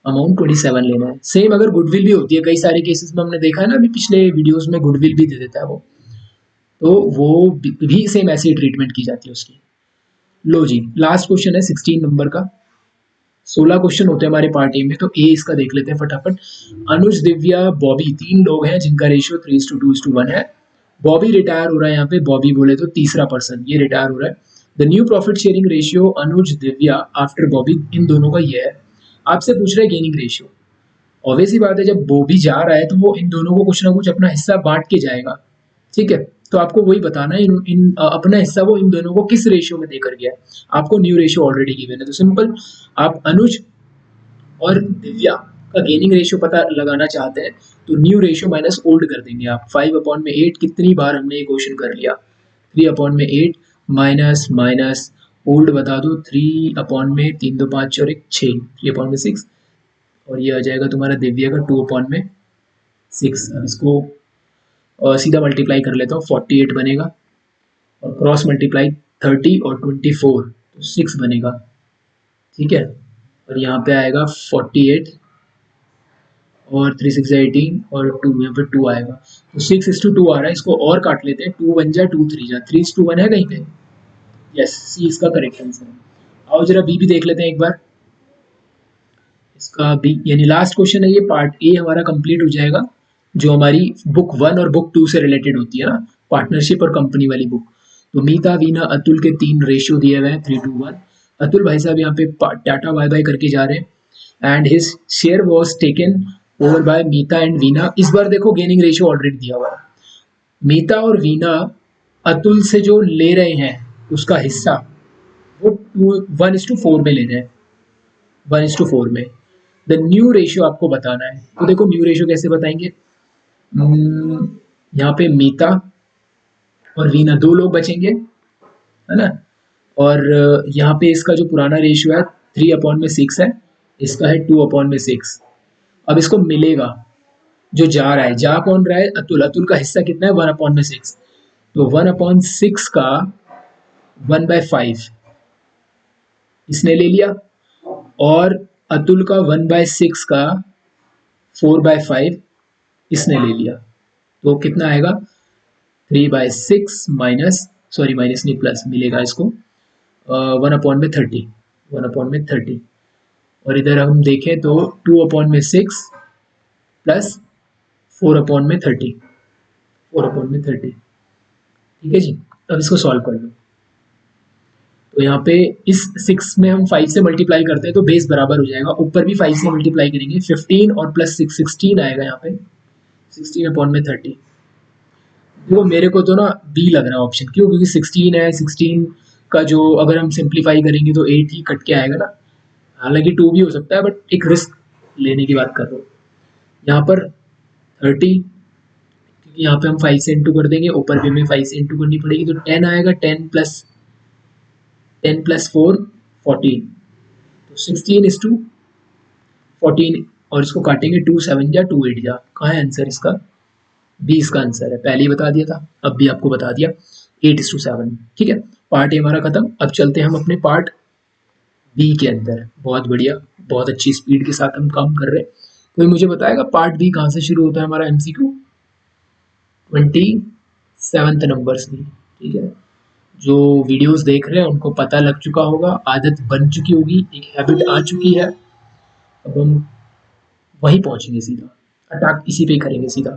अमाउंट 27 लेना है। सेम अगर गुडविल भी होती है, कई सारे केसेस में हमने देखा है ना, अभी पिछले वीडियोस में गुडविल भी दे देता है वो, तो वो भी सेम ऐसी ट्रीटमेंट की जाती है उसकी। लो जी, लास्ट क्वेश्चन है 16 नंबर का। 16 क्वेश्चन होते हैं हमारे पार्टी में, तो ए इसका देख लेते हैं फटाफट। अनुज, दिव्या, बॉबी, तीन लोग हैं जिनका रेशियो 3:2:1 है। बॉबी रिटायर हो रहा है, यहाँ पे बॉबी बोले तो तीसरा पर्सन ये रिटायर हो रहा है। The new profit sharing ratio Anuj, Divya after Bobby, इन दोनों का ये है। आपसे पूछ रहे हैं गेनिंग रेशियो। ऑब्वियस ही बात है, जब बॉबी जा रहा है तो वो इन दोनों को कुछ ना कुछ अपना हिस्सा बांट के जाएगा। ठीक है, तो आपको वही बताना है अपना हिस्सा वो इन दोनों को किस रेशियो में देकर गया है। आपको न्यू रेशियो ऑलरेडी गिवन है, तो सिंपल आप अनुज और दिव्या का गेनिंग रेशियो पता लगाना चाहते हैं, तो न्यू रेशियो माइनस ओल्ड कर देंगे आप। 5/8, कितनी बार हमने ये क्वेश्चन कर लिया, 3/8 माइनस माइनस ओल्ड बता दो, 3/3 2 5 और 1 6, 3/6, और ये आ जाएगा तुम्हारा दिव्या का 2/6। अब इसको सीधा मल्टीप्लाई कर लेता हूँ, 48 बनेगा, और क्रॉस मल्टीप्लाई 30 और 24, तो 6 बनेगा। ठीक है, और यहाँ पे आएगा 48 और 3 6 18 और 2, यहाँ पे 2 आएगा, तो 6:2 आ रहा है। इसको और काट लेते हैं, 2 1 जा 2 3 जा, 3:1 है कहीं पे। यस, सी इसका करेक्ट आंसर है। आओ जरा बी भी देख लेते हैं एक बार। इसका बी यानी लास्ट क्वेश्चन है ये, पार्ट ए हमारा कंप्लीट हो जाएगा, जो हमारी बुक 1 और बुक 2 से रिलेटेड होती है ना, पार्टनरशिप और कंपनी वाली बुक। तो मीता, वीना, अतुल के 3 रेशियो दिए हुए हैं 3:1। अतुल भाई साहब यहाँ पे टाटा बाय बाय करके जा रहे हैं, and his share was taken over by Meeta and Veena. इस बार देखो गेनिंग रेशियो ऑलरेडी दिया हुआ है, मीता और वीना अतुल से जो ले रहे हैं उसका हिस्सा वो 1:4 में ले रहे हैं, 1:4 में। द न्यू रेशियो आपको बताना है, तो देखो न्यू रेशियो कैसे बताएंगे। यहाँ पे मीता और वीना 2 लोग बचेंगे, है ना, और यहाँ पे इसका जो पुराना रेशियो है 3/6 है, इसका है 2/6। अब इसको मिलेगा, जो जा रहा है, जा कौन रहा है, अतुल, अतुल का हिस्सा कितना है 1/6, तो 1/6 का 1/5 इसने ले लिया, और अतुल का 1/6 का 4/5 इसने ले लिया, तो कितना आएगा, 3/6 माइनस, सॉरी माइनस नहीं प्लस मिलेगा इसको, 1/30, 1/30। और इधर हम देखें तो 2/6 प्लस 4/30, 4/30। ठीक है जी। अब इसको सॉल्व कर लो। तो यहाँ पे इस 6 में हम 5 से मल्टीप्लाई करते हैं तो बेस बराबर हो जाएगा, ऊपर भी 5 से मल्टीप्लाई करेंगे, 15 और प्लस 6 16 आएगा यहाँ पे, 16/30। देखो मेरे को तो ना बी लग रहा है ऑप्शन, क्यों? क्योंकि 16 है, 16 का जो अगर हम सिंप्लीफाई करेंगे तो 8 ही कट के आएगा ना। हालांकि 2 भी हो सकता है, बट एक रिस्क लेने की बात कर रहा हूँ। यहाँ पर 30, क्योंकि यहाँ पे हम 5 से इंटू कर देंगे, ऊपर भी हमें 5 से इंटू करनी पड़ेगी, तो 10 आएगा, 10 प्लस 4 14, तो 16:14। और इसको काटेंगे, 2 7 जा 2 8 जा, कहाँ है आंसर इसका? बी इसका आंसर है, पहले ही बता दिया था, अब भी आपको बता दिया, 8:7। ठीक है, पार्ट ए हमारा खत्म। अब चलते हैं हम अपने पार्ट बी के अंदर। बहुत बढ़िया, बहुत अच्छी स्पीड के साथ हम काम कर रहे हैं। कोई मुझे बताएगा पार्ट बी कहाँ से शुरू होता है हमारा एमसीक्यू? 27 नंबर से। ठीक है, जो वीडियोस देख रहे हैं उनको पता लग चुका होगा, आदत बन चुकी होगी, एक हैबिट आ चुकी है। अब हम वहीं पहुंचेंगे सीधा, अटैक इसी पे ही करेंगे सीधा।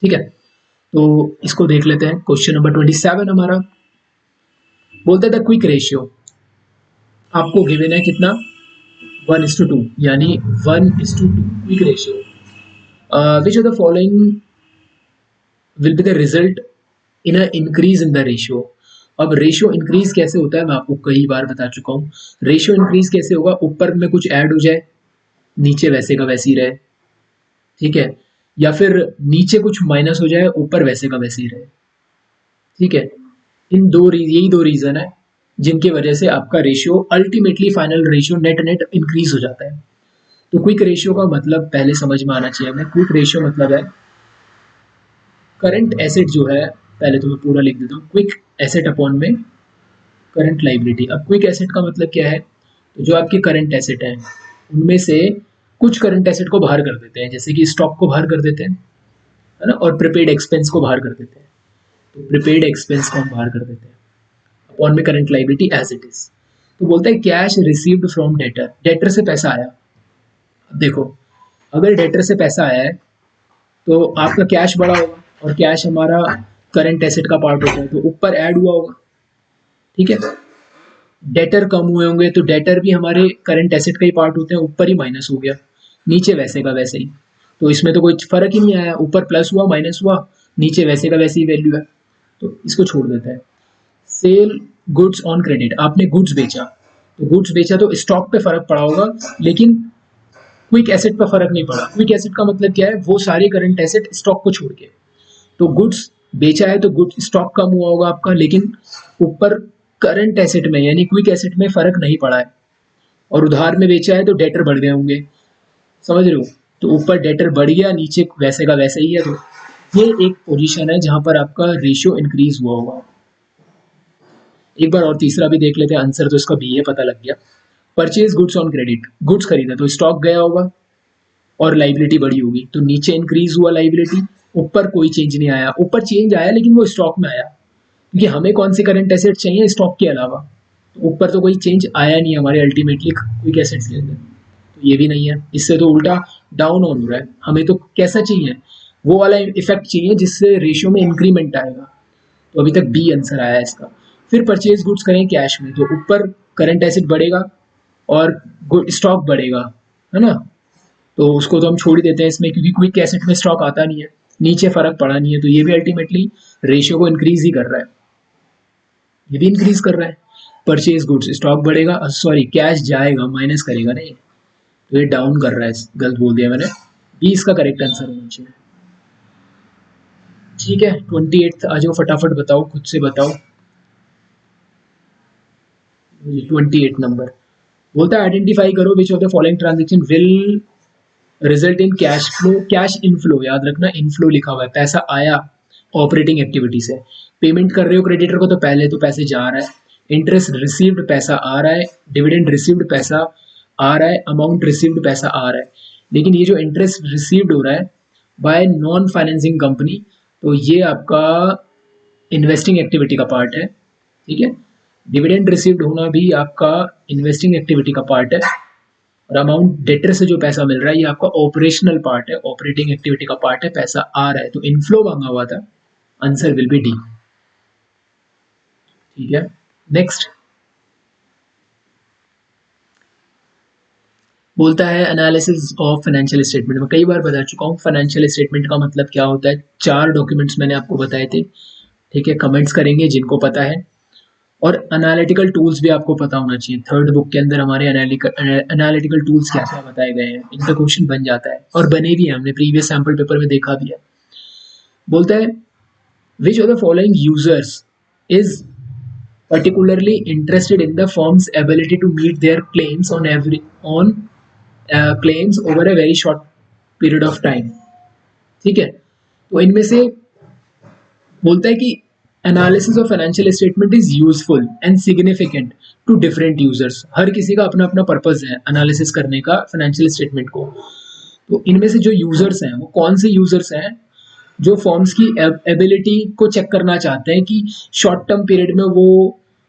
ठीक है, तो इसको देख लेते हैं। क्वेश्चन नंबर 27 हमारा बोलता था क्विक रेशियो आपको गिवन है कितना? 1:2, यानी 1:2 quick ratio. Which of the following will be the result in a increase in the ratio. अब रेशियो इंक्रीज कैसे होता है मैं आपको कई बार बता चुका हूँ। रेशियो इंक्रीज कैसे होगा? ऊपर में कुछ ऐड हो जाए, नीचे वैसे का वैसे ही रहे। ठीक है, या फिर नीचे कुछ माइनस हो जाए, ऊपर वैसे का वैसे ही रहे। ठीक है, यही दो रीजन है जिनकी वजह से आपका ratio ultimately final ratio net net increase हो जाता है। तो क्विक रेशियो का मतलब पहले समझ में आना चाहिए हमें। क्विक रेशियो मतलब है करंट एसेट जो है, पहले तो मैं पूरा लिख देता हूँ, क्विक एसेट अपॉन में करंट लाइबिलिटी। अब क्विक एसेट का मतलब क्या है? तो जो आपके करंट एसेट हैं उनमें से कुछ करंट एसेट को बाहर कर देते हैं, जैसे कि स्टॉक को बाहर कर देते हैं, है ना, और प्रीपेड एक्सपेंस को बाहर कर देते हैं। तो प्रीपेड एक्सपेंस को हम बाहर कर देते हैं अपॉन में current liability as it is. तो बोलता है cash received from debtor, debtor से पैसा आया। अब देखो, अगर डेटर से पैसा आया है तो आपका कैश बड़ा होगा, और कैश हमारा करंट एसेट का पार्ट होता है, तो ऊपर ऐड हुआ होगा। ठीक है, डेटर कम हुए होंगे तो डेटर भी हमारे करंट एसेट का ही पार्ट होते हैं, ऊपर ही माइनस हो गया, नीचे वैसे का वैसे ही। तो इसमें तो कोई फर्क ही नहीं आया, ऊपर प्लस हुआ माइनस हुआ, नीचे वैसे का वैसे ही वैल्यू है, तो इसको छोड़ देता है। सेल गुड्स ऑन क्रेडिट, आपने गुड्स बेचा, तो गुड्स बेचा तो स्टॉक पे फर्क पड़ा होगा, लेकिन क्विक एसेट पे फर्क नहीं पड़ा। क्विक एसेट का मतलब क्या है? वो सारे करंट एसेट स्टॉक को छोड़ के। तो गुड्स बेचा है तो गुड्स स्टॉक कम हुआ होगा आपका, लेकिन ऊपर करंट एसेट में यानी क्विक एसेट में फर्क नहीं पड़ा है। और उधार में बेचा है तो डेटर बढ़ गए होंगे, समझ रहे हो? तो ऊपर डेटर बढ़ गया, नीचे वैसे का वैसे ही है। तो ये एक पोजीशन है जहां पर आपका रेशियो इंक्रीज हुआ होगा। एक बार और तीसरा भी देख लेते हैं, आंसर तो इसका बी है, पता लग गया। Purchase goods on credit, goods खरीदा तो स्टॉक गया होगा और लाइबिलिटी बढ़ी होगी, तो नीचे इंक्रीज हुआ लाइबिलिटी, ऊपर कोई चेंज नहीं आया। ऊपर चेंज आया लेकिन वो स्टॉक में आया, क्योंकि हमें कौन सी करंट एसेट चाहिए स्टॉक के अलावा। तो ऊपर तो कोई चेंज आया नहीं हमारे अल्टीमेटली क्विक एसेट्स के अंदर, तो ये भी नहीं है। इससे तो उल्टा डाउन ऑन हो रहा है। हमें तो कैसा चाहिए? वो वाला इफेक्ट चाहिए जिससे रेशियो में इंक्रीमेंट आएगा। तो अभी तक बी आंसर आया है इसका। फिर परचेज गुड्स करें कैश में, तो ऊपर करंट एसेट बढ़ेगा और स्टॉक बढ़ेगा, है ना। तो उसको तो हम छोड़ ही देते हैं इसमें, क्योंकि क्विक एसेट में स्टॉक आता नहीं है, नीचे फर्क पड़ा नहीं है, तो ये भी अल्टीमेटली रेशियो को इंक्रीज ही कर रहा है, ये भी इंक्रीज कर रहा है। परचेज गुड्स, स्टॉक बढ़ेगा, सॉरी कैश जाएगा, माइनस करेगा नहीं, तो ये डाउन कर रहा है। गलत बोल दिया मैंने, बी इसका करेक्ट आंसर होना चाहिए। ठीक है, 28 आ जाओ, फटाफट बताओ, खुद से बताओ। 28 नंबर बोलता है आइडेंटिफाई करो which of the following transaction will result in cash flow. Cash inflow, याद रखना इनफ्लो लिखा हुआ है, पैसा आया ऑपरेटिंग एक्टिविटी से। पेमेंट कर रहे हो क्रेडिटर को तो पहले तो पैसे जा रहा है, इंटरेस्ट रिसीव्ड पैसा आ रहा है, डिविडेंड रिसीव्ड पैसा आ रहा है, अमाउंट रिसीव्ड पैसा आ रहा है। लेकिन ये जो इंटरेस्ट रिसीव्ड हो रहा है बाय नॉन फाइनेंसिंग कंपनी, तो ये आपका इन्वेस्टिंग एक्टिविटी का पार्ट है, ठीक है। डिविडेंड रिसीव्ड होना भी आपका इन्वेस्टिंग एक्टिविटी का पार्ट है, और अमाउंट डेटर से जो पैसा मिल रहा है ये आपका ऑपरेशनल पार्ट है, ऑपरेटिंग एक्टिविटी का पार्ट है, पैसा आ रहा है, तो इनफ्लो मांगा हुआ था, आंसर विल बी डी, ठीक है। नेक्स्ट बोलता है एनालिसिस ऑफ फाइनेंशियल स्टेटमेंट। मैं कई बार बता चुका हूँ फाइनेंशियल स्टेटमेंट का मतलब क्या होता है, 4 डॉक्यूमेंट्स मैंने आपको बताए थे, ठीक है। कमेंट्स करेंगे जिनको पता है, और एनालिटिकल टूल्स भी आपको पता होना चाहिए। थर्ड बुक के अंदर हमारे एनालिटिकल टूल्स क्या क्या बताए गए हैं, इनका क्वेश्चन बन जाता है, और बने भी हैं, हमने प्रीवियस सैम्पल पेपर में देखा भी है। बोलता है which of the following users is particularly interested in the firm's ability to meet their claims on claims over a very short period of time, ठीक है। तो इनमें से बोलता है कि analysis of financial statement is useful and significant to different users. हर किसी का अपना अपना पर्पज है एनालिसिस करने का फाइनेंशियल स्टेटमेंट को। तो इनमें से जो यूजर्स हैं वो कौन से यूजर्स हैं, जो फॉर्म्स की एबिलिटी को चेक करना चाहते हैं कि शॉर्ट टर्म पीरियड में वो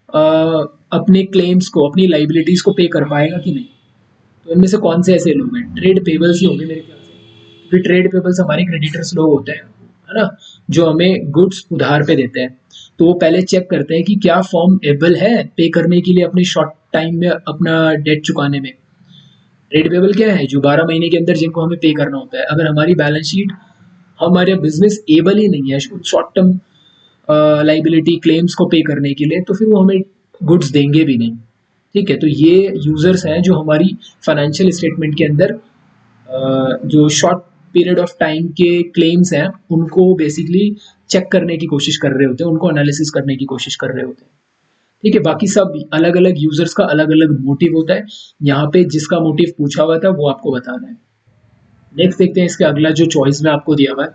अपने क्लेम्स को, अपनी लाइबिलिटीज को पे कर पाएगा कि नहीं। तो इनमें से कौन से ऐसे लोग हैं, ट्रेड पेबल्स ही होंगे मेरे ख्याल से, क्योंकि ट्रेड पेबल्स हमारे क्रेडिटर्स लोग होते हैं, है ना, जो हमें गुड्स उधार पे देते हैं। तो वो पहले चेक करते हैं कि क्या फॉर्म एबल है पे करने के लिए अपने शॉर्ट टाइम में अपना डेट चुकाने में। ट्रेड पेबल क्या है, जो 12 महीने के अंदर जिनको हमें पे करना होता है। अगर हमारी बैलेंस शीट, हमारे बिजनेस एबल ही नहीं है शॉर्ट टर्म लाइबिलिटी क्लेम्स को पे करने के लिए, तो फिर वो हमें गुड्स देंगे भी नहीं, ठीक है। तो ये यूजर्स हैं जो हमारी फाइनेंशियल स्टेटमेंट के अंदर जो शॉर्ट पीरियड ऑफ टाइम के क्लेम्स हैं उनको बेसिकली चेक करने की कोशिश कर रहे होते हैं, उनको एनालिसिस करने की कोशिश कर रहे होते हैं, ठीक है। बाकी सब अलग अलग यूजर्स का अलग अलग मोटिव होता है, यहाँ पे जिसका मोटिव पूछा हुआ था वो आपको बताना है। नेक्स्ट देखते हैं इसके अगला जो चॉइस में आपको दिया हुआ है,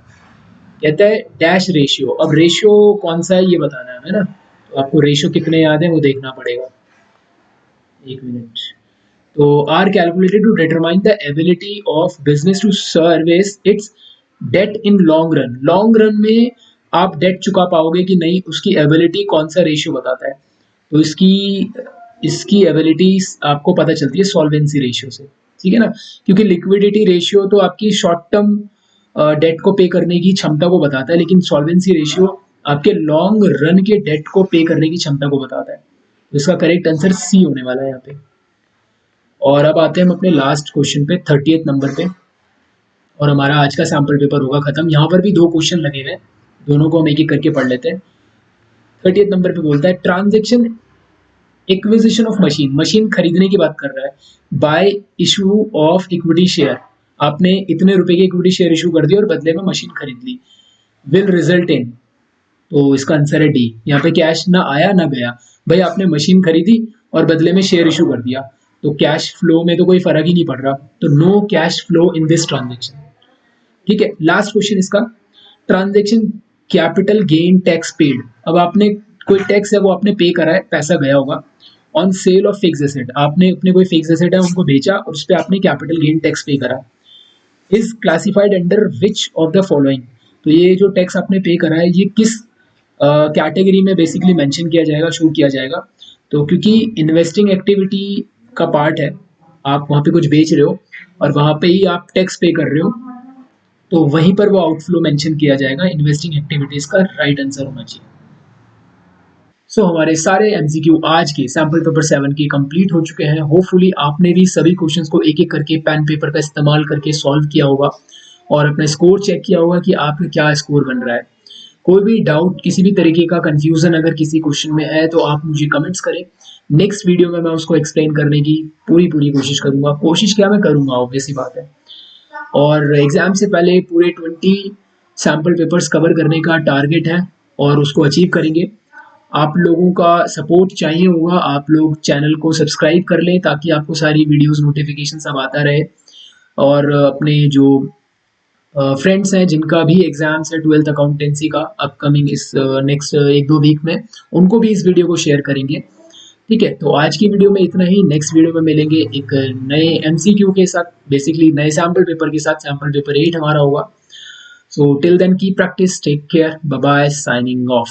कहता है डैश रेशियो। अब रेशियो कौन सा है ये बताना है ना, तो आपको रेशियो कितने याद है वो देखना पड़ेगा। एक मिनट। तो are calculated to determine the ability of business to service its debt in long run. Long run में आप डेट चुका पाओगे कि नहीं, उसकी एबिलिटी कौन सा रेशियो बताता है। तो इसकी एबिलिटी आपको पता चलती है सॉल्वेंसी रेशियो से, ठीक है ना, क्योंकि लिक्विडिटी रेशियो तो आपकी शॉर्ट टर्म डेट को पे करने की क्षमता को बताता है, लेकिन सॉल्वेंसी रेशियो आपके लॉन्ग रन के डेट को पे करने की क्षमता को बताता है। तो इसका करेक्ट आंसर सी होने वाला है यहाँ पे। और अब आते हैं हम अपने लास्ट क्वेश्चन पे, 30th नंबर पे, और हमारा आज का सैम्पल पेपर होगा खत्म। यहाँ पर भी 2 क्वेश्चन लगे हुए हैं, दोनों को हम एक एक करके पढ़ लेते हैं। 30th नंबर पे बोलता है transaction acquisition of machine, machine खरीदने की बात कर रहा है, bye issue of equity share. आपने इतने रुपए के इक्विटी शेयर इशू कर दिया और बदले में मशीन खरीद ली, विल रिजल्ट इन, तो इसका आंसर है डी। यहाँ पे कैश ना आया ना गया, भाई आपने मशीन खरीदी और बदले में शेयर इशू कर दिया, तो कैश फ्लो में तो कोई फर्क ही नहीं पड़ रहा, तो no cash flow in this transaction, ठीक है। लास्ट क्वेश्चन इसका, transaction capital gain tax paid. अब आपने कोई टैक्स है वो आपने पे करा है, पैसा गया होगा। On sale of fix asset, आपने अपने कोई फिक्स एसेट है उनको बेचा और उस पर आपने कैपिटल गेन टैक्स पे करा। Is classified under which of the following, तो ये जो टैक्स आपने पे करा है ये किस कैटेगरी में बेसिकली मेंशन किया जाएगा, शो किया जाएगा। तो क्योंकि इन्वेस्टिंग एक्टिविटी का पार्ट है, आप वहाँ पे कुछ बेच रहे हो और वहाँ पे ही आप टैक्स पे कर रहे हो, तो वहीं पर वो आउटफ्लो मेंशन किया जाएगा। इन्वेस्टिंग एक्टिविटीज का राइट आंसर होना चाहिए। सो हमारे सारे एमसीक्यू आज के सैम्पल पेपर 7 के कंप्लीट हो चुके हैं। होपफुली आपने भी सभी क्वेश्चंस को एक एक करके पेन पेपर का इस्तेमाल करके सॉल्व किया होगा और अपना स्कोर चेक किया होगा कि आपका क्या स्कोर बन रहा है। कोई भी डाउट, किसी भी तरीके का कंफ्यूजन अगर किसी क्वेश्चन में है तो आप मुझे कमेंट्स करें। नेक्स्ट वीडियो में मैं उसको एक्सप्लेन करने की पूरी कोशिश करूंगा। कोशिश क्या मैं करूंगा, ऑब्वियस सी बात है। और एग्जाम से पहले पूरे 20 सैम्पल पेपर्स कवर करने का टारगेट है और उसको अचीव करेंगे। आप लोगों का सपोर्ट चाहिए होगा, आप लोग चैनल को सब्सक्राइब कर लें ताकि आपको सारी वीडियोस नोटिफिकेशन सब आता रहे। और अपने जो फ्रेंड्स हैं जिनका भी एग्जाम्स है 12th अकाउंटेंसी का अपकमिंग इस नेक्स्ट 1-2 वीक में, उनको भी इस वीडियो को शेयर करेंगे, ठीक है। तो आज की वीडियो में इतना ही। नेक्स्ट वीडियो में मिलेंगे एक नए एमसीक्यू के साथ, बेसिकली नए सैम्पल पेपर के साथ। सैम्पल पेपर 8 हमारा होगा। So till then keep practice, take care, bye bye, signing of.